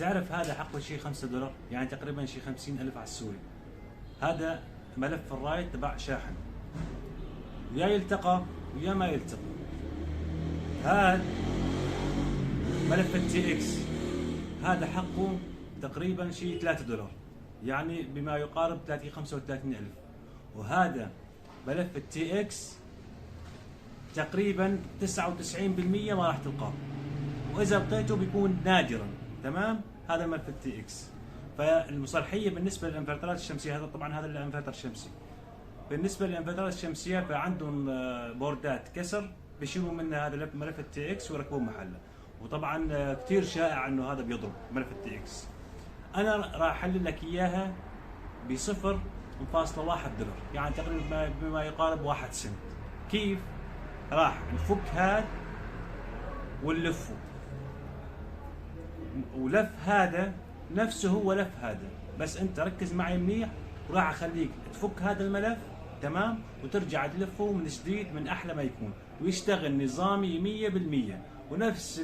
تعرف هذا حقه شيء $5، يعني تقريبا شيء 50,000 على السوري. هذا ملف الرايت تبع شاحن، يا يلتقى ويا ما يلتقى. هذا ملف التي اكس، هذا حقه تقريبا شيء $3، يعني بما يقارب 35,000. وهذا ملف التي اكس تقريبا 99% ما راح تلقاه، واذا لقيته بيكون نادرا. تمام، هذا ملف التي اكس. فالمصالحيه بالنسبه للانفرترات الشمسيه، هذا طبعا هذا الانفرتر شمسي. بالنسبه للانفرترات الشمسيه فعندهم بوردات كسر بيشيلوا منها هذا ملف التي اكس ويركبوه محله. وطبعا كثير شائع انه هذا بيضرب ملف التي اكس. انا راح احلل لك اياها ب $0.1، يعني تقريبا بما يقارب 1 سنت. كيف؟ راح نفك هذا ونلفه، ولف هذا نفسه هو لف هذا، بس انت ركز معي منيح. وراح اخليك تفك هذا الملف، تمام، وترجع تلفه من جديد من احلى ما يكون، ويشتغل نظامي 100%. ونفس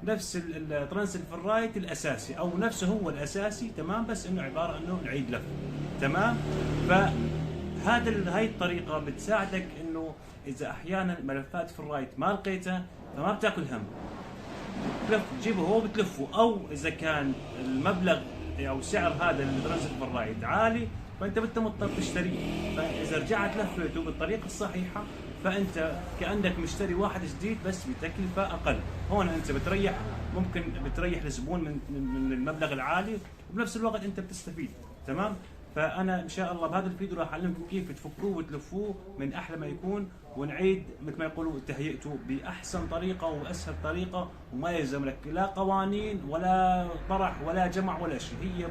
نفس الترانسفيرايت الاساسي، او نفسه هو الاساسي، تمام، بس انه عباره انه نعيد لفه. تمام. هاي الطريقه بتساعدك انه اذا احيانا ملفات في الرايت ما لقيتها فما بتاكل هم، تلف تجيبه هو بتلفه. او اذا كان المبلغ او سعر هذا الترانسفيرايت عالي فانت مضطر تشتريه. فاذا رجعت لفيته بالطريقه الصحيحه فانت كانك مشتري واحد جديد بس بتكلفه اقل. هون انت بتريح، ممكن بتريح الزبون من المبلغ العالي، وبنفس الوقت انت بتستفيد. تمام. فانا ان شاء الله بهذا الفيديو راح اعلمكم كيف تفكوه وتلفوه من احلى ما يكون، ونعيد مثل ما يقولوا تهيئته باحسن طريقه واسهل طريقه، وما يلزم لك لا قوانين ولا طرح ولا جمع ولا شيء. هي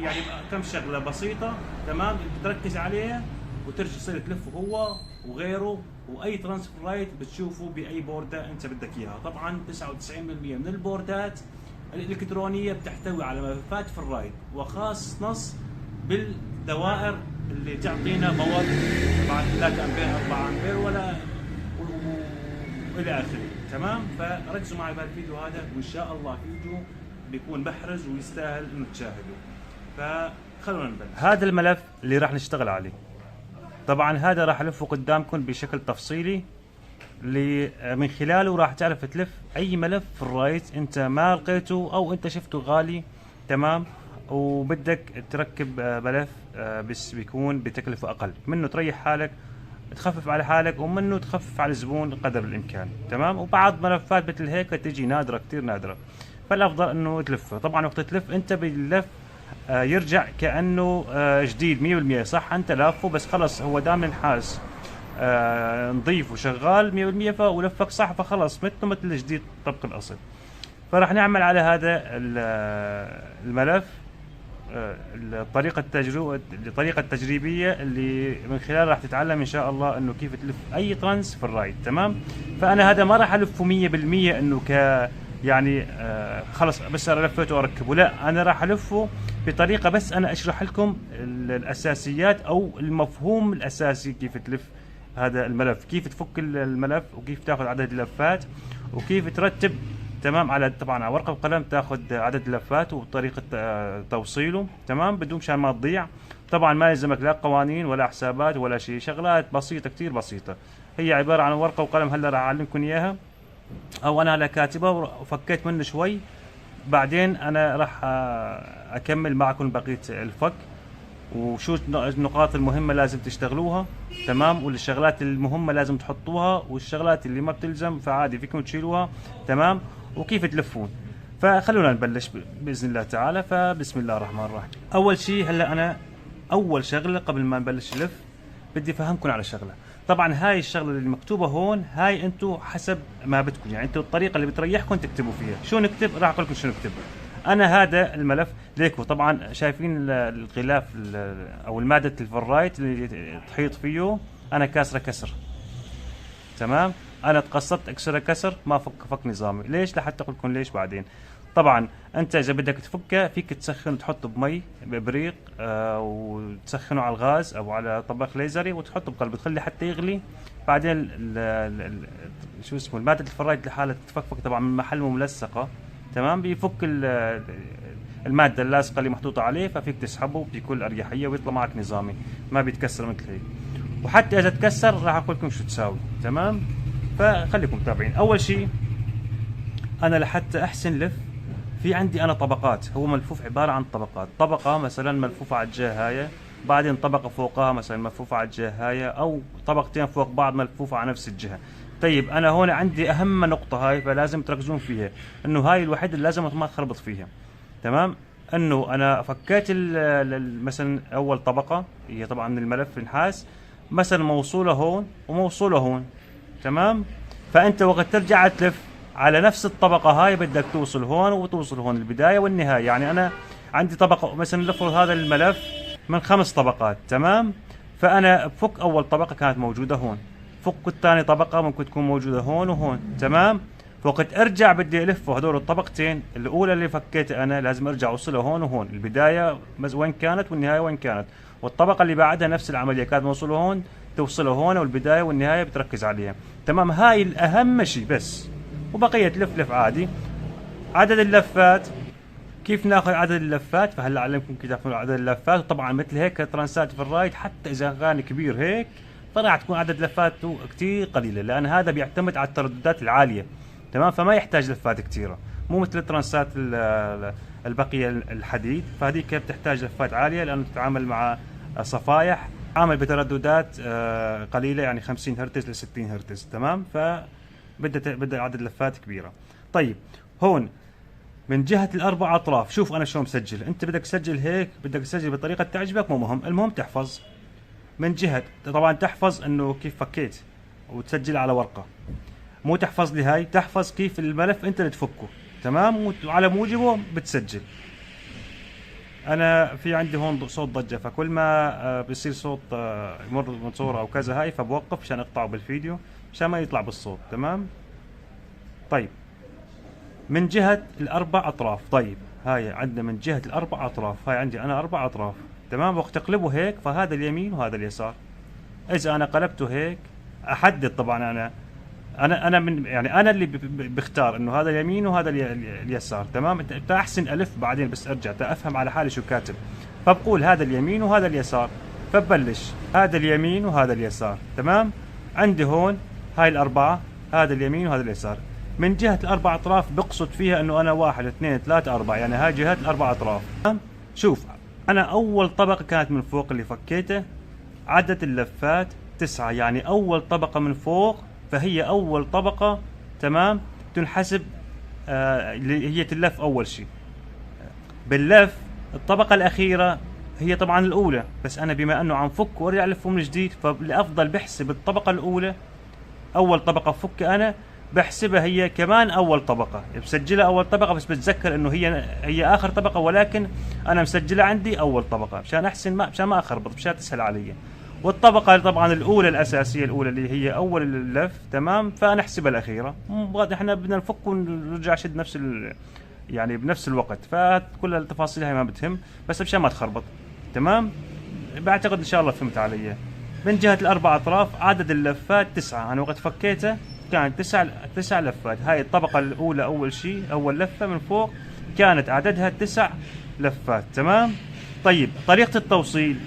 يعني كم شغله بسيطه، تمام، بتركز عليها وترجع تصير تلفه هو وغيره. واي ترانسفيرايت بتشوفه باي بورده انت بدك اياها. طبعا 99% من البوردات الالكترونيه بتحتوي على ملفات في الرايت، وخاص نص بالدوائر اللي تعطينا باور، طبعا 3 امبير 4 امبير ولا والى اخره. تمام. فركزوا معي بهالفيديو هذا، وان شاء الله فيديو بيكون محرز ويستاهل انه تشاهدوه. فخلونا نبلش. هذا الملف اللي راح نشتغل عليه، طبعا هذا راح الفه قدامكم بشكل تفصيلي، اللي من خلاله راح تعرف تلف اي ملف في الرايت انت ما لقيته او انت شفته غالي. تمام. وبدك تركب ملف بس بيكون بتكلفه اقل، منه تريح حالك، تخفف على حالك، ومنه تخفف على الزبون قدر الامكان. تمام. وبعض ملفات مثل هيك تجي نادره، كثير نادره، فالافضل انه تلفه. طبعا وقت تلف انت باللف يرجع كانه جديد 100%. صح انت لافه بس خلص هو دام النحاس نظيف وشغال 100%، ولفك صح فخلص مثله مثل الجديد طبق الاصل. فراح نعمل على هذا الملف الطريقه التجريبيه اللي من خلالها راح تتعلم ان شاء الله انه كيف تلف اي ترانس في الرايت. تمام. فانا هذا ما راح الفه 100% انه يعني خلص بس انا لفيته واركبه، لا، انا راح الفه بطريقه بس انا اشرح لكم الاساسيات او المفهوم الاساسي كيف تلف هذا الملف، كيف تفك الملف، وكيف تاخذ عدد اللفات، وكيف ترتب. تمام. على طبعا على ورقه وقلم تاخذ عدد اللفات وطريقه توصيله. تمام. بدون مشان ما تضيع. طبعا ما يلزمك لا قوانين ولا حسابات ولا شيء، شغلات بسيطه كثير بسيطه. هي عباره عن ورقه وقلم، هلا راح اعلمكم اياها، او انا هلا كاتبها وفكيت منه شوي. بعدين انا راح اكمل معكم بقيه الفك، وشو النقاط المهمه لازم تشتغلوها. تمام. والشغلات المهمه لازم تحطوها، والشغلات اللي ما بتلزم فعادي فيكم تشيلوها. تمام. وكيف تلفون. فخلونا نبلش باذن الله تعالى. فبسم الله الرحمن الرحيم. اول شيء هلا انا اول شغله قبل ما نبلش نلف بدي افهمكم على شغله. طبعا هاي الشغله اللي مكتوبه هون هاي انتم حسب ما بدكم، يعني انتم الطريقه اللي بتريحكم تكتبوا فيها. شو نكتب؟ راح اقول لكم شو نكتب. انا هذا الملف ليكو طبعا شايفين الغلاف او الماده الفرايت اللي تحيط فيه، انا كاسره كسر. تمام. انا تقصدت اكسرها كسر، ما فك نظامي. ليش؟ لحتى اقول لكم ليش بعدين. طبعا انت اذا بدك تفكه فيك تسخن، تحطه بمي بابريق وتسخنه على الغاز او على طبق ليزري وتحطه بقلب، تخلي حتى يغلي. بعدين شو اسمه الماده الفرايت لحالها تتفكفك طبعا من محل ملصقه. تمام. بيفك المادة اللاصقة اللي محطوطة عليه، ففيك تسحبه بكل أريحية ويطلع معك نظامي، ما بيتكسر مثل هيك. وحتى إذا تكسر راح أقول لكم شو تساوي. تمام، فخليكم متابعين. أول شيء أنا لحتى أحسن لف، في عندي أنا طبقات، هو ملفوف عبارة عن طبقات. طبقة مثلا ملفوفة على الجهة هاي، بعدين طبقة فوقها مثلا ملفوفة على الجهة هاي، أو طبقتين فوق بعض ملفوفة على نفس الجهة. طيب أنا هون عندي أهم نقطة هاي فلازم تركزون فيها، إنه هاي الوحيدة اللي لازم ما تخربط فيها. تمام، إنه أنا فكيت مثلا أول طبقة هي طبعا من الملف النحاس، مثلا موصولة هون وموصولة هون. تمام، فأنت وقت ترجع تلف على نفس الطبقة هاي بدك توصل هون وتوصل هون، البداية والنهاية. يعني أنا عندي طبقة مثلا نفرض هذا الملف من 5 طبقات. تمام، فأنا بفك أول طبقة كانت موجودة هون، فك الثاني طبقة ممكن تكون موجودة هون وهون. تمام، وقت ارجع بدي الفه هذول الطبقتين، الاولى اللي فكيتها انا لازم ارجع اوصلها هون وهون، البدايه وين كانت والنهايه وين كانت، والطبقه اللي بعدها نفس العمليه، كانت موصله هون توصله هون، والبدايه والنهايه بتركز عليها. تمام، هاي الاهم شيء بس، وبقيه لف عادي. عدد اللفات، كيف ناخذ عدد اللفات؟ فهلا اعلمكم كيف تاخذون عدد اللفات. وطبعا مثل هيك ترانسات في الرايد حتى اذا كان كبير هيك فراح تكون عدد لفاته كثير قليله، لان هذا بيعتمد على الترددات العاليه. تمام، فما يحتاج لفات كثيره، مو مثل الترانسات البقيه الحديد، فهذيك بتحتاج لفات عاليه لانه تتعامل مع صفايح، عامل بترددات قليله، يعني 50 هرتز ل 60 هرتز. تمام، فبدها عدد لفات كبيره. طيب هون من جهة الأربع أطراف، شوف أنا شلون مسجل. أنت بدك تسجل هيك، بدك تسجل بطريقة تعجبك، مو مهم، المهم تحفظ. من جهة طبعا تحفظ إنه كيف فكيت وتسجل على ورقة، مو تحفظ لي هاي، تحفظ كيف الملف أنت اللي تفكه. تمام، وعلى موجبه بتسجل. أنا في عندي هون صوت ضجة، فكل ما بيصير صوت يمر من صورة أو كذا هاي فبوقف عشان أقطعه بالفيديو عشان ما يطلع بالصوت. تمام، طيب من جهة الأربع أطراف. طيب هاي عندنا من جهة الأربع أطراف، هاي عندي أنا 4 أطراف. تمام، وقت أقلبه هيك فهذا اليمين وهذا اليسار. إذا أنا قلبته هيك أحدد، طبعا أنا من يعني أنا اللي بختار إنه هذا اليمين وهذا اليسار. تمام، أنت أحسن ألف بعدين بس أرجع أفهم على حالي شو كاتب، فبقول هذا اليمين وهذا اليسار، فببلش هذا اليمين وهذا اليسار. تمام، عندي هون هاي الأربعة، هذا اليمين وهذا اليسار. من جهة الأربع أطراف بقصد فيها إنه أنا 1 2 3 4، يعني هاي جهة الأربع أطراف. شوف أنا أول طبقة كانت من فوق اللي فكيته، عدد اللفات 9، يعني أول طبقة من فوق فهي أول طبقة. تمام، تنحسب اللي هي تلف أول شيء. باللف الطبقة الأخيرة هي طبعا الأولى، بس أنا بما أنه عم فك وأرجع ألفه من جديد، فالأفضل بحسب الطبقة الأولى أول طبقة فك أنا بحسبها هي كمان اول طبقه، بسجلها اول طبقه، بس بتذكر انه هي اخر طبقه، ولكن انا مسجلها عندي اول طبقه مشان احسن، مشان ما اخربط، مشان تسهل علي. والطبقه طبعا الاولى الاساسيه الاولى اللي هي اول اللف. تمام، فانا احسبها الاخيره. احنا بدنا نفك ونرجع شد نفس يعني بنفس الوقت، فكل التفاصيل هاي ما بتهم، بس مشان ما تخربط. تمام، بعتقد ان شاء الله فهمت علي. من جهه الاربع اطراف عدد اللفات 9، انا وقت فكيته كانت 9 لفات. هاي الطبقة الأولى أول شيء، أول لفة من فوق كانت عددها 9 لفات. تمام، طيب طريقة التوصيل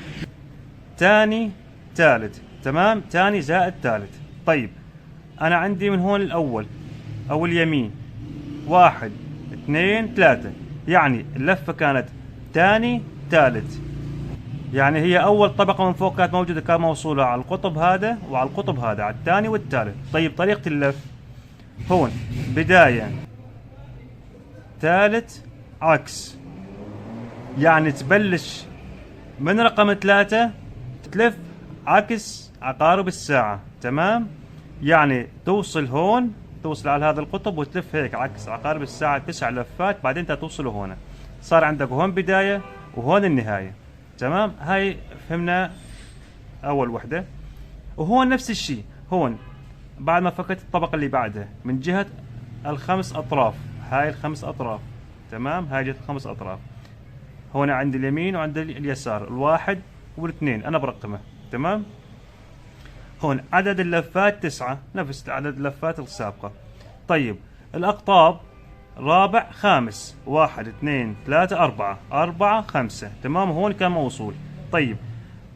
ثاني ثالث. تمام، ثاني زائد ثالث. طيب أنا عندي من هون الأول أو اليمين 1 2 3، يعني اللفة كانت ثاني ثالث، يعني هي أول طبقة من فوق كانت موجودة، كان موصولة على القطب هذا وعلى القطب هذا، على الثاني والثالث. طيب طريقة اللف هون بداية ثالث عكس، يعني تبلش من رقم 3 تلف عكس عقارب الساعة. تمام، يعني توصل هون، توصل على هذا القطب وتلف هيك عكس عقارب الساعة 9 لفات، بعدين انت توصل هون، صار عندك هون بداية وهون النهاية. تمام، هاي فهمنا اول وحده. وهون نفس الشيء، هون بعد ما فكت الطبقه اللي بعدها من جهه الخمس اطراف، هاي الخمس اطراف. تمام، هاي جهه الخمس اطراف. هون عندي اليمين وعندي اليسار، الواحد والاثنين انا برقمه. تمام، هون عدد اللفات 9 نفس عدد اللفات السابقه. طيب الاقطاب رابع خامس، 1 2 3 4 4 5. تمام، هون كان موصول. طيب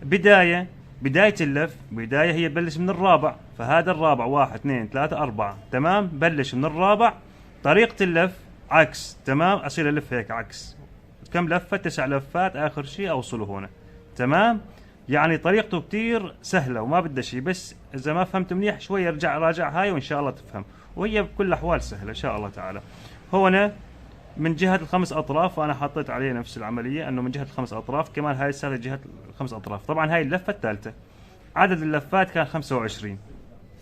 بداية اللف، بداية هي بلش من الرابع، فهذا الرابع 1 2 3 4. تمام، بلش من الرابع. طريقة اللف عكس. تمام، أصير ألف هيك عكس. كم لفة؟ 9 لفات، آخر شيء أوصله هنا. تمام، يعني طريقته كتير سهلة وما بدها شيء، بس إذا ما فهمت منيح شوي ارجع راجع هاي وإن شاء الله تفهم، وهي بكل الأحوال سهلة إن شاء الله تعالى. هنا من جهة الخمس أطراف، وأنا حطيت عليه نفس العملية أنه من جهة الخمس أطراف، كمان هاي السالة جهة الخمس أطراف. طبعا هاي اللفة الثالثة، عدد اللفات كان 25.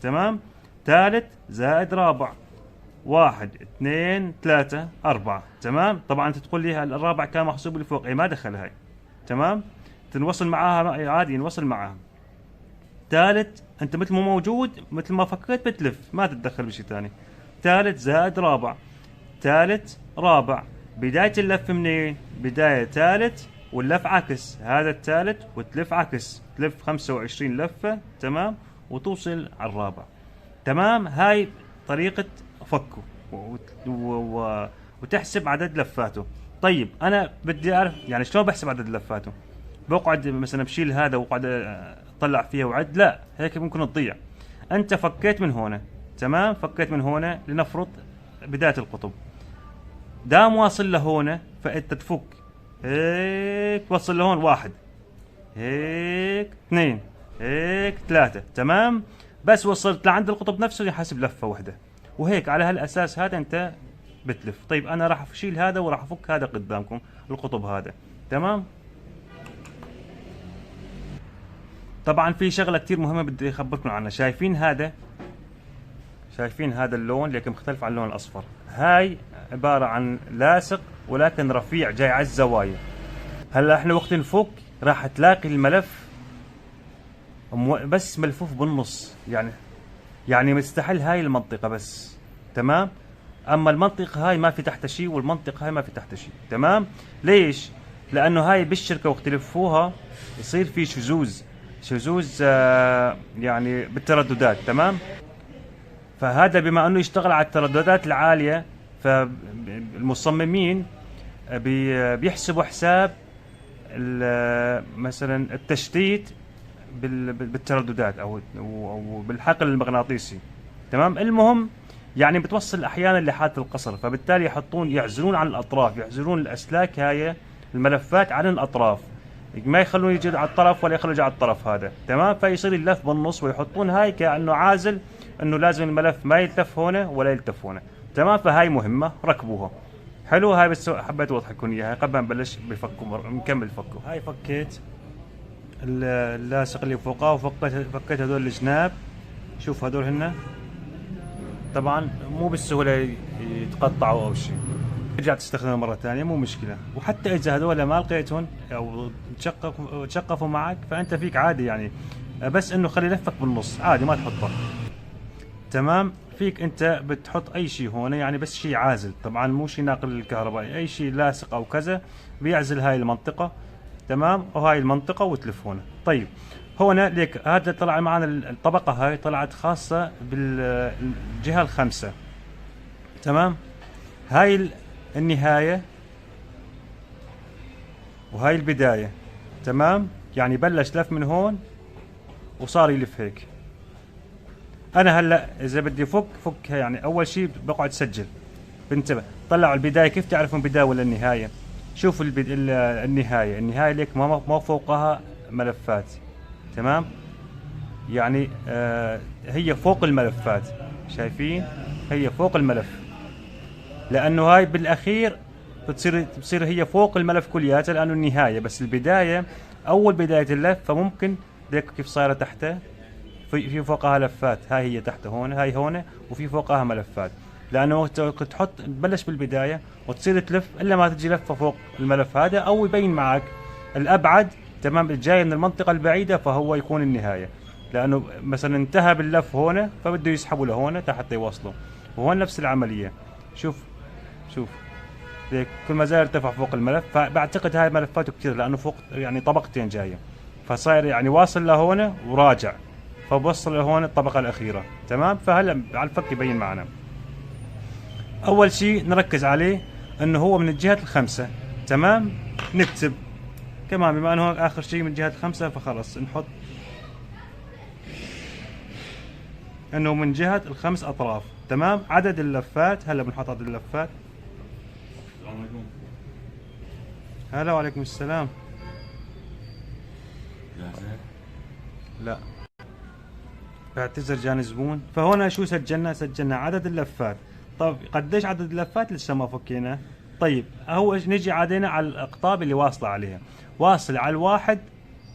تمام، ثالث زائد رابع، 1 2 3 4. تمام، طبعا انت تقول لي الرابع كان محسوب اللي فوق، اي ما دخل هاي. تمام، تنوصل معاها عادي، نوصل معاها. ثالث انت مثل ما موجود، مثل ما فكيت بتلف، ما تتدخل بشيء ثاني. ثالث زائد رابع، ثالث رابع. بداية اللف منين؟ بداية ثالث واللف عكس، هذا الثالث وتلف عكس، تلف 25 لفة. تمام، وتوصل على الرابع. تمام، هاي طريقة فكه وتحسب عدد لفاته. طيب انا بدي اعرف يعني شلون بحسب عدد لفاته. بقعد مثلا بشيل هذا واقعد اطلع فيها وعد؟ لا، هيك ممكن تضيع. انت فكيت من هنا. تمام، فكيت من هنا، لنفرض بداية القطب دام واصل لهون، فانت تفك هيك توصل لهون، 1 هيك 2 هيك 3. تمام، بس وصلت لعند القطب نفسه يحسب لفة واحدة، وهيك على هالاساس هذا انت بتلف. طيب انا راح اشيل هذا وراح افك هذا قدامكم، القطب هذا. تمام، طبعا في شغله كثير مهمه بدي اخبركم عنها. شايفين هذا اللون لكن مختلف عن اللون الاصفر. هاي عباره عن لاصق ولكن رفيع جاي على الزوايا. هلا احنا وقت نفك راح تلاقي الملف بس ملفوف بالنص، يعني مستحيل هاي المنطقه بس. تمام، اما المنطقه هاي ما في تحتها شيء، والمنطقه هاي ما في تحتها شيء. تمام، ليش؟ لانه هاي بالشركه وقت يلفوها يصير في شذوذ يعني بالترددات. تمام، فهذا بما انه يشتغل على الترددات العاليه، فالمصممين بيحسبوا حساب مثلا التشتيت بالترددات او بالحقل المغناطيسي. تمام، المهم يعني بتوصل احيانا لحاله القصر، فبالتالي يعزلون عن الاطراف، يعزلون الاسلاك هاي الملفات عن الاطراف، ما يخلون يجي على الطرف ولا يخلون يجي على الطرف هذا. تمام، فيصير اللف بالنص، ويحطون هاي كانه عازل، انه لازم الملف ما يلتف هنا ولا يلتف هنا. تمام، فهاي مهمه ركبوها. حلو، هاي بس حبيت اوضح لكم اياها قبل ما نبلش بفكوا نكمل فكوا. هاي فكيت اللاصق اللي فوقه، وفكيت هذول الجناب. شوف هذول هن طبعا مو بالسهوله يتقطعوا او شيء، ترجع تستخدمهم مره ثانيه مو مشكله. وحتى اذا هذول ما لقيتهم او تشقفوا معك، فانت فيك عادي يعني بس انه خلي لفك بالنص عادي ما تحطه. تمام، فيك انت بتحط اي شيء هون، يعني بس شيء عازل، طبعا مو شيء ناقل الكهربائي، اي شيء لاصق او كذا بيعزل هاي المنطقه. تمام، وهاي المنطقه وتلف هون. طيب هون ليك هذا طلع معنا الطبقه، هاي طلعت خاصه بالجهه الخامسه. تمام، هاي النهايه وهاي البدايه. تمام، يعني بلش لف من هون وصار يلف هيك. انا هلا اذا بدي فك يعني اول شيء بقعد سجل، بنتبه طلعوا البدايه، كيف تعرفون البدايه ولا النهايه؟ شوف النهايه ليك ما فوقها ملفات. تمام، يعني هي فوق الملفات، شايفين؟ هي فوق الملف، لانه هاي بالاخير بتصير هي فوق الملف كلياته، لانه النهايه بس البدايه اول بدايه اللف، فممكن ليك كيف صايره تحته في فوقها لفات. هاي هي تحت هون، هاي هون، وفي فوقها ملفات، لانه وقت تبلش بالبدايه وتصير تلف الا ما تجي لفه فوق الملف هذا، او يبين معك الابعد. تمام، الجاي من المنطقه البعيده فهو يكون النهايه، لانه مثلا انتهى باللف هون فبده يسحبوا لهون حتى يوصلوا، وهون نفس العمليه. شوف ليك كل ما زال ارتفع فوق الملف، فبعتقد هاي ملفاته كثير لانه فوق يعني طبقتين جايه، فصاير يعني واصل لهون وراجع، فبوصل لهون الطبقه الاخيره. تمام، فهلا على الفك يبين معنا. اول شيء نركز عليه انه هو من الجهة الخمسة. تمام، نكتب كمان بما انه اخر شيء من جهة الخمسة فخلص نحط انه من جهة الخمس اطراف. تمام، عدد اللفات هلا بنحط عدد اللفات. السلام عليكم. هلا وعليكم السلام. جاهزة؟ لا، بعتذر جاني زبون. فهنا شو سجلنا؟ سجلنا عدد اللفات. طب قديش عدد اللفات؟ لسه ما فكينا. طيب هو نجي عادينا على الاقطاب اللي واصله عليها، واصل على الواحد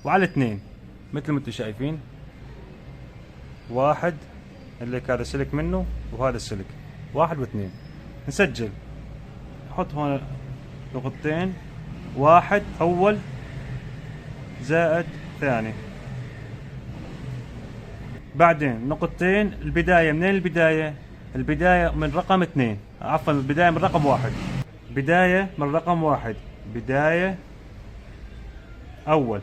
وعلى الاثنين مثل ما انتم شايفين. واحد اللي هذا سلك منه وهذا السلك، واحد واثنين. نسجل، نحط هون نقطتين، واحد اول زائد ثاني، بعدين نقطتين. البداية منين؟ البداية من رقم اثنين، عفوا البداية من رقم واحد. بداية من رقم واحد، بداية أول.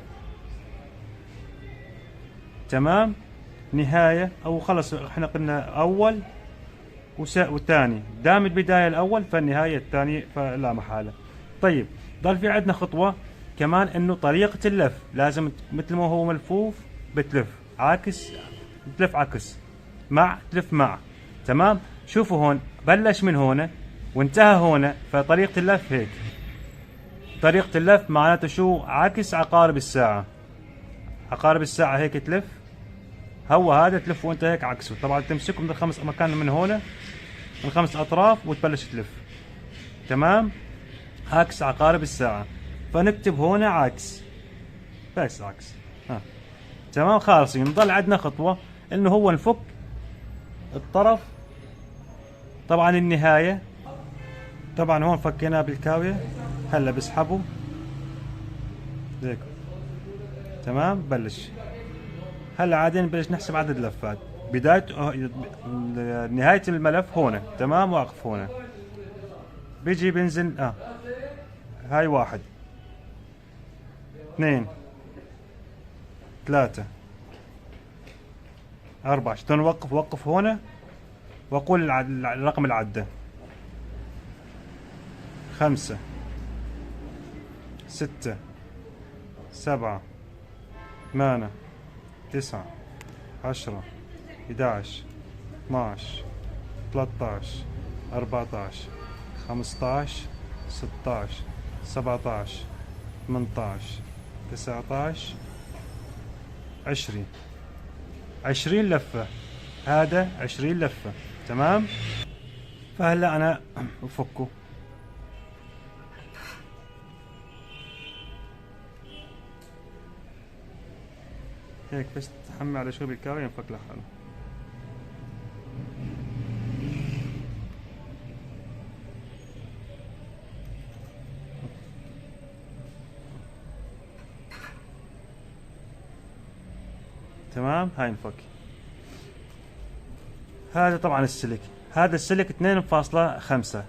تمام، نهاية أو خلص احنا قلنا أول والثاني، دام البداية الأول فالنهاية الثاني فلا محالة. طيب ضل في عندنا خطوة كمان، إنه طريقة اللف لازم مثل ما هو ملفوف بتلف عاكس، تلف عكس، مع تلف مع. تمام، شوفوا هون بلش من هنا وانتهى هنا، فطريقة اللف هيك. طريقة اللف معناته شو؟ عكس عقارب الساعة. عقارب الساعة هيك تلف، هو هذا تلف وانت هيك عكسه. طبعا تمسكه من الخمس مكان من هنا، من خمس اطراف وتبلش تلف. تمام، عكس عقارب الساعة. فنكتب هنا عكس، بس عكس. ها تمام، خالصين. نضل عندنا خطوة انه هو نفك الطرف. طبعا النهاية، طبعا هون فكيناه بالكاوية، هلا بسحبه هيك. تمام، بلش هلا عادي نبلش نحسب عدد اللفات. بداية نهاية الملف هون. تمام، واقف هون، بيجي بنزل هاي واحد، اثنين، ثلاثة، أربعة. شلون وقف هون وأقول الرقم العدة. خمسة، ستة، سبعة، ثمانية، تسعة، 10، 11، 12، 13، 14، 15، 16، 17، 18، 19، 20. 20 لفة، هذا 20 لفة. تمام، فهلا أنا بفكه. هيك بس تحمي على شوي بالكاوية ينفك لحاله. تمام، هاي انفك. هذا طبعا السلك، هذا السلك 2.5،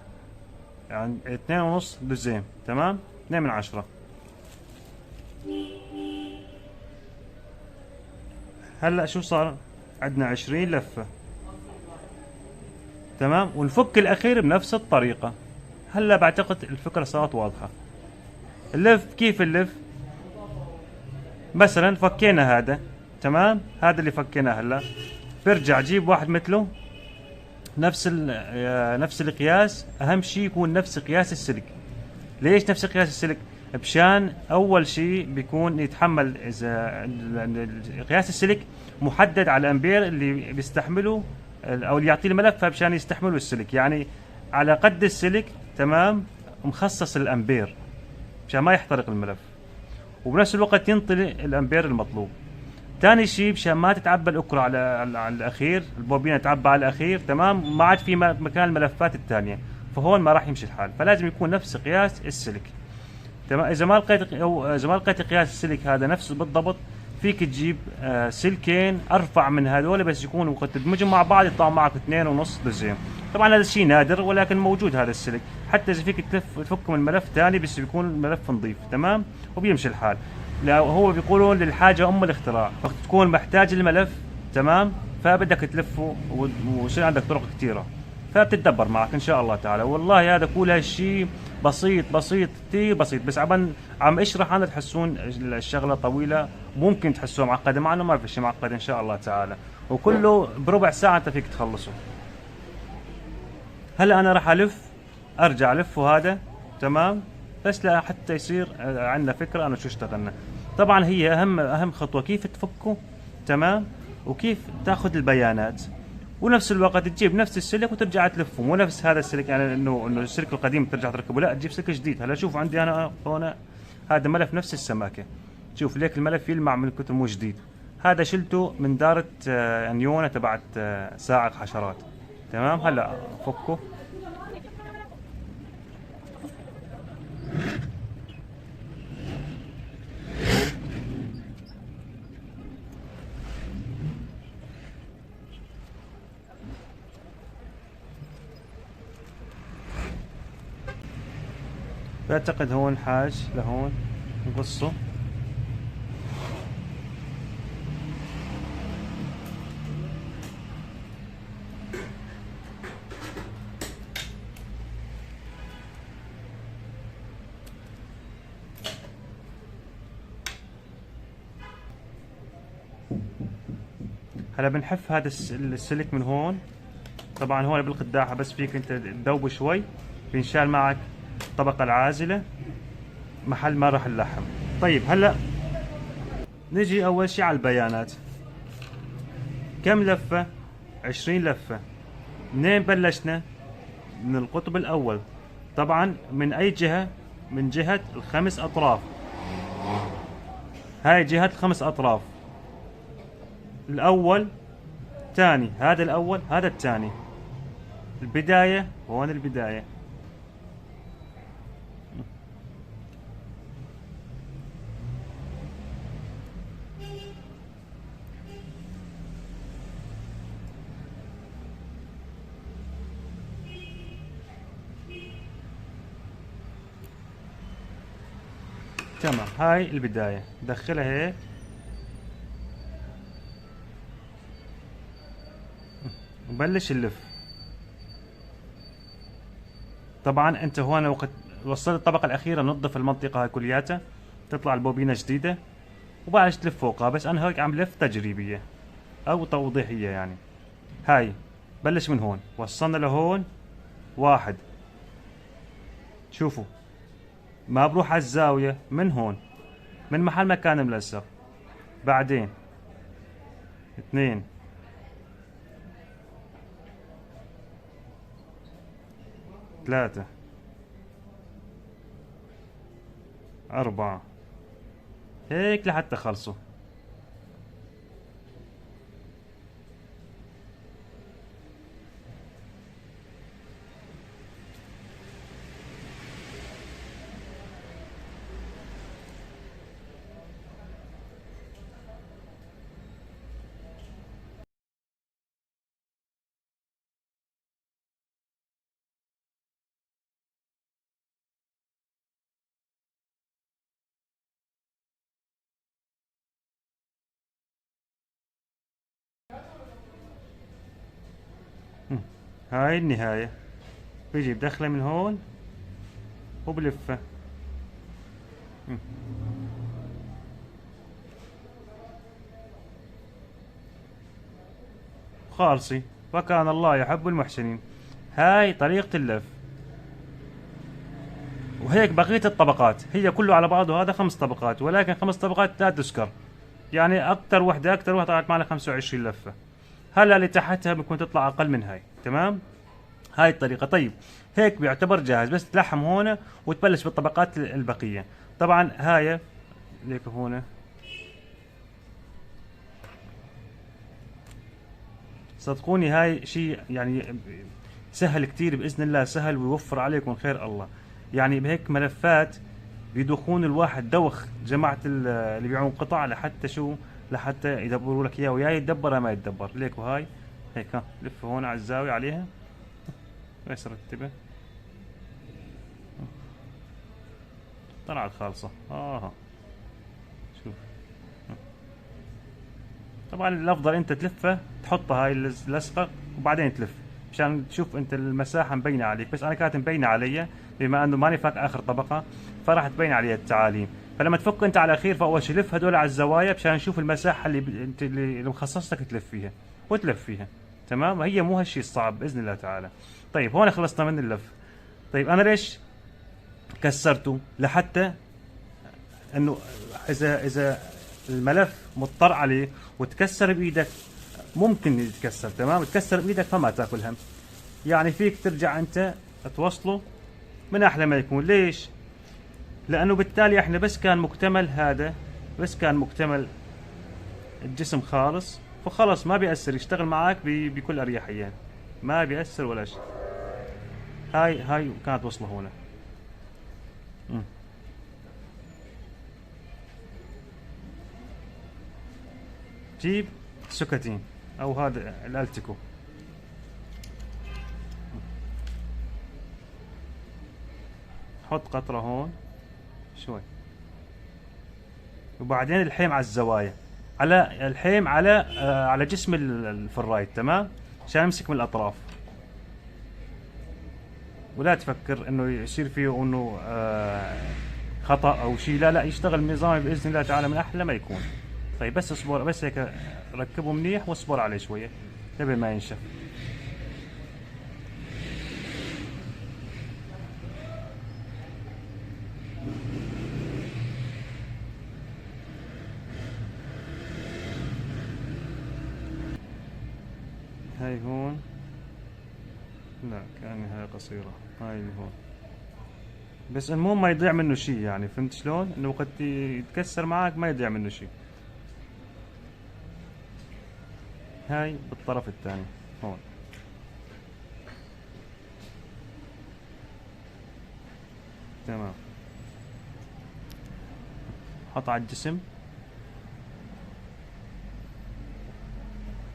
يعني 2.5 دزين. تمام، 2 من 10. هلا شو صار؟ عندنا 20 لفة. تمام، ونفك الأخير بنفس الطريقة. هلا بعتقد الفكرة صارت واضحة. اللف كيف اللف؟ مثلا فكينا هذا. تمام، هذا اللي فكيناه. هلا برجع جيب واحد مثله نفس القياس. أهم شيء يكون نفس قياس السلك. ليش نفس قياس السلك؟ بشان اول شيء بيكون يتحمل، اذا قياس السلك محدد على الامبير اللي بيستحمله او اللي يعطيه الملف، فبشان يستحمله السلك يعني على قد السلك. تمام، مخصص الامبير مشان ما يحترق الملف، وبنفس الوقت ينطي الامبير المطلوب. ثاني شيء مشان ما تتعبى الاكرة على الاخير، البوبينه تتعبى على الاخير. تمام، ما عاد في مكان الملفات الثانيه، فهون ما راح يمشي الحال. فلازم يكون نفس قياس السلك. تمام، اذا ما لقيت قياس السلك هذا نفسه بالضبط، فيك تجيب سلكين ارفع من هذول، بس يكونوا وقت تدمجهم مع بعض يطلعوا معك 2.5 دزين. طبعا هذا الشيء نادر ولكن موجود هذا السلك. حتى اذا فيك تفكه من ملف ثاني بس بيكون الملف نظيف. تمام، وبيمشي الحال. لا هو بيقولون للحاجه ام الاختراع، وقت تكون محتاج الملف تمام فبدك تلفه ويصير عندك طرق كثيره. فبتتدبر معك ان شاء الله تعالى. والله هذا كل هالشيء بسيط بسيط كثير بسيط، بس عم اشرح انا تحسون الشغله طويله، ممكن تحسوها معقده، مع انه ما في شيء معقد ان شاء الله تعالى، وكله بربع ساعه انت فيك تخلصه. هلا انا راح ارجع الفه هذا تمام، بس حتى يصير عندنا فكره انه شو اشتغلنا. طبعا هي اهم خطوه كيف تفكه تمام، وكيف تاخذ البيانات، ونفس الوقت تجيب نفس السلك وترجع تلفه، مو نفس هذا السلك يعني انه السلك القديم ترجع تركبه، لا تجيب سلك جديد. هلا شوفوا عندي انا هون هذا ملف نفس السماكه، شوف ليك الملف يلمع من كتر مو جديد. هذا شلته من دارة انيونا تبعت سائق حشرات تمام. هلا فكه، بعتقد هون حاج لهون نقصه. هلا بنحف هذا السلك من هون. طبعا هون بالقداحة بس فيك انت تذوبه شوي، بينشال معك الطبقة العازلة محل ما راح اللحم. طيب هلا نجي اول شي على البيانات. كم لفة؟ 20 لفة. منين بلشنا؟ من القطب الاول، طبعا من اي جهة؟ من جهة الخمس اطراف. هاي جهة الخمس اطراف، الاول ثاني، هذا الاول هذا الثاني، البداية هون البداية. تمام، هاي البداية دخلها هيك، وبلش اللف. طبعا انت هون وقت وصلت الطبقة الأخيرة نظف المنطقة هاي كلياتها، تطلع البوبينة جديدة وبعدش تلف فوقها. بس أنا هيك عم لف تجريبية أو توضيحية يعني. هاي بلش من هون، وصلنا لهون واحد، شوفوا ما بروح على الزاوية، من هون من محل ما كان ملصق. بعدين اثنين، ثلاثة، أربعة، هيك لحتى خلصوا. هاي النهاية، بيجي بدخله من هون وبلفه. خالصي، وكان الله يحب المحسنين. هاي طريقة اللف. وهيك بقية الطبقات هي كله على بعضه، هذا 5 طبقات، ولكن 5 طبقات لا تذكر، يعني أكثر وحدة طلعت معنا 25 لفة. هلا اللي تحتها بكون تطلع أقل من هاي تمام. هاي الطريقة. طيب هيك بيعتبر جاهز، بس تلحم هون وتبلش بالطبقات البقية. طبعا هاي ليك هون صدقوني هاي شيء يعني سهل كتير بإذن الله، سهل ويوفر عليكم خير الله. يعني بهيك ملفات بيدوخون الواحد دوخ جماعة اللي بيبيعون قطع لحتى شو، لحتى يدبروا لك اياه، ويا يتدبر ما يتدبر. ليك وهاي هيك، ها لف هون على الزاوية عليها بس رتبه، طلعت خالصة. شوف طبعا الافضل انت تلفه، تحطها هاي اللصقة وبعدين تلف، مشان تشوف انت المساحه مبينه عليك، بس انا كانت مبينه علي بما انه ماني فاك اخر طبقه، فراح تبين علي التعاليم. فلما تفك انت على خير، فاول شيء لف هذول على الزوايا مشان نشوف المساحه انت اللي مخصصتك تلف فيها، وتلف فيها. تمام، هي مو هالشيء الصعب باذن الله تعالى. طيب هون خلصنا من اللف. طيب انا ليش كسرته؟ لحتى انه اذا الملف مضطر عليه وتكسر بايدك، ممكن يتكسر. تمام، تكسر بايدك فما تاكل هم. يعني فيك ترجع انت توصله من احلى ما يكون. ليش؟ لانه بالتالي احنا بس كان مكتمل هذا، بس كان مكتمل الجسم خالص، فخلص ما بيأثر، يشتغل معك بكل اريحيه، ما بيأثر ولا شيء. هاي كانت وصله هنا. جيب سكتين او هذا الالتيكو، حط قطرة هون شوي، وبعدين الحيم على الزوايا، على الحيم على جسم الفرايت. تمام، عشان يمسك من الاطراف، ولا تفكر انه يصير فيه انه خطأ او شيء. لا يشتغل نظامي باذن الله تعالى من احلى ما يكون. طيب بس اصبر، بس هيك ركبه منيح واصبر عليه شويه قبل ما ينشف. هاي هون، لا كأني هاي قصيرة، هاي اللي هون. بس المهم ما يضيع منه شيء، يعني فهمت شلون؟ انه وقت يتكسر معك ما يضيع منه شيء. هاي بالطرف الثاني هون. تمام، حط على الجسم،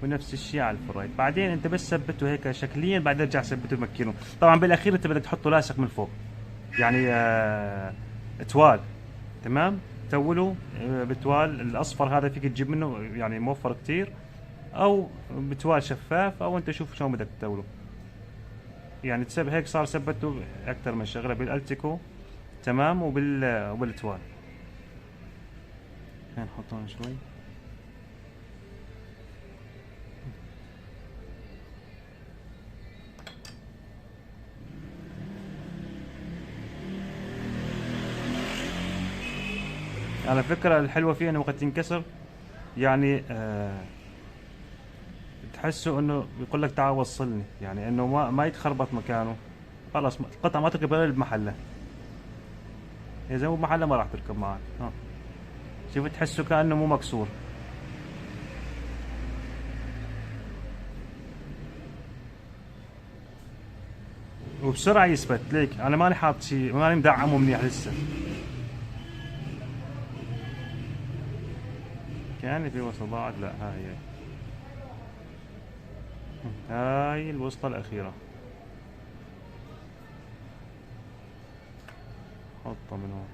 ونفس الشيء على الفرايد. بعدين انت بس ثبته هيك شكليا، بعدين ارجع ثبته مكينه. طبعا بالاخير انت بدك تحطه لاصق من فوق، يعني توال. تمام، توله بتوال الاصفر هذا، فيك تجيب منه يعني موفر كتير، او بتوال شفاف، او انت شوف شلون بدك تتوله. يعني تسب هيك صار ثبته اكثر من شغله بالالتيكو. تمام، وبالتوال. خلينا نحطهم شوي. على فكرة الحلوة فيه انه وقت ينكسر يعني تحسه انه بيقول لك تعال وصلني، يعني انه ما يتخربط مكانه. خلاص القطعة ما تركب الا بمحلها، اذا مو بمحلها ما راح تركب معك. شوف تحسه كأنه مو مكسور. وبسرعة يثبت. ليك انا ماني حاط شيء، ماني مدعمه منيح لسه، كان في وصل ضاعت. لا هاي الوصلة الأخيرة، حطها من هون.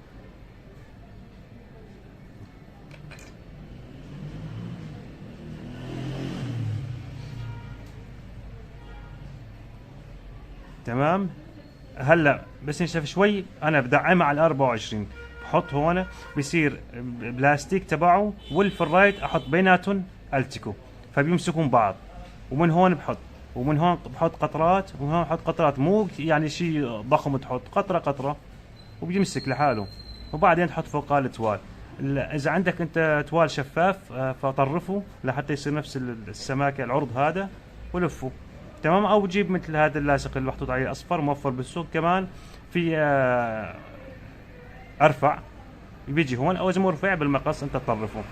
تمام، هلا بس ينشف شوي انا بدعمها على 24، بحط هون بصير بلاستيك تبعه والفرايت احط بيناتهم التيكو، فبيمسكون بعض. ومن هون بحط، ومن هون بحط قطرات، ومن هون بحط قطرات، مو يعني شيء ضخم، تحط قطره قطره وبيمسك لحاله. وبعدين تحط فوقه التوال. اذا عندك انت توال شفاف فطرفه لحتى يصير نفس السماكه العرض هذا، ولفه. تمام، او جيب مثل هذا اللاصق اللي محطوط عليه اصفر موفر بالسوق، كمان في ارفع بيجي هون، او اذا مو رفيع بالمقص انت تطرفه.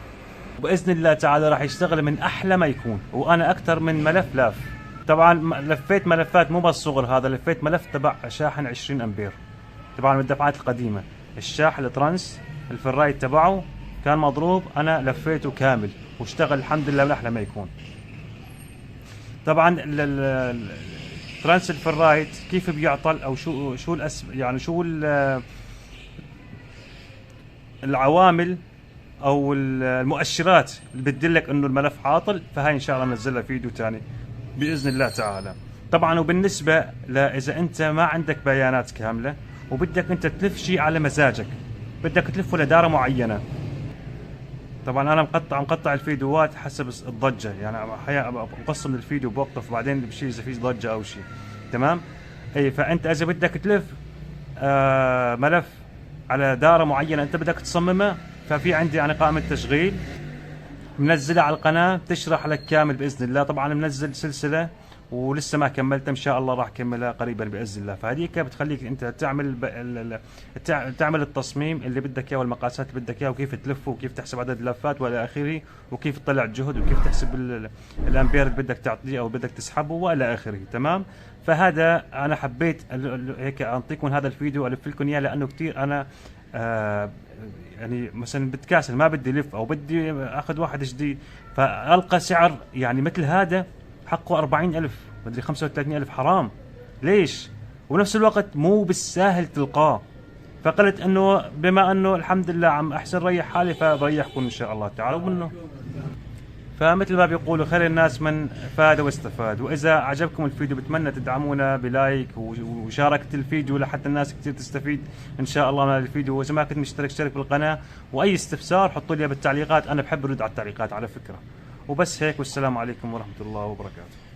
وباذن الله تعالى راح يشتغل من احلى ما يكون. وانا اكثر من ملف لاف، طبعا لفيت ملفات مو بس صغر، هذا لفيت ملف تبع شاحن 20 امبير، طبعا من الدفعات القديمه. الشاحن الترانس الفرايت تبعه كان مضروب، انا لفيته كامل واشتغل الحمد لله من احلى ما يكون. طبعا ترانس الفرايت كيف بيعطل، او شو يعني شو العوامل او المؤشرات اللي بتدلك انه الملف عاطل، فهاي ان شاء الله ننزلها فيديو ثاني باذن الله تعالى. طبعا وبالنسبه اذا انت ما عندك بيانات كامله وبدك انت تلف شيء على مزاجك، بدك تلفه لداره معينه. طبعا انا مقطع الفيديوهات حسب الضجه، يعني احيانا بقسم الفيديو بوقف وبعدين بشيل اذا في ضجه او شيء. تمام. اي فانت اذا بدك تلف ملف على داره معينه انت بدك تصممها، ففي عندي يعني قائمه تشغيل منزلها على القناه بتشرح لك كامل باذن الله. طبعا منزل سلسله ولسه ما كملتها، ان شاء الله راح اكملها قريبا باذن الله. فهذيك بتخليك انت تعمل التصميم اللي بدك اياه والمقاسات اللي بدك اياها وكيف تلفه وكيف تحسب عدد اللفات والى اخره، وكيف تطلع الجهد وكيف تحسب الامبير اللي بدك تعطيه او بدك تسحبه والى اخره. تمام. فهذا انا حبيت هيك اعطيكم هذا الفيديو الف لكم اياه، لانه كثير انا يعني مثلا بتكاسل ما بدي لف او بدي اخذ واحد جديد، فالقى سعر يعني مثل هذا حقه 40,000 مدري 35,000، حرام ليش؟ ونفس الوقت مو بالساهل تلقاه. فقلت انه بما انه الحمد لله عم احسن ريح حالي فبريحكم ان شاء الله تعالى. ومنه فمثل ما بيقولوا خير الناس من فاد واستفاد. واذا عجبكم الفيديو بتمنى تدعمونا بلايك ومشاركه الفيديو لحتى الناس كثير تستفيد ان شاء الله من الفيديو. واذا ما كنت مشترك اشترك بالقناه، واي استفسار حطوا لي بالتعليقات، انا بحب ارد على التعليقات على فكره. وبس هيك، والسلام عليكم ورحمه الله وبركاته.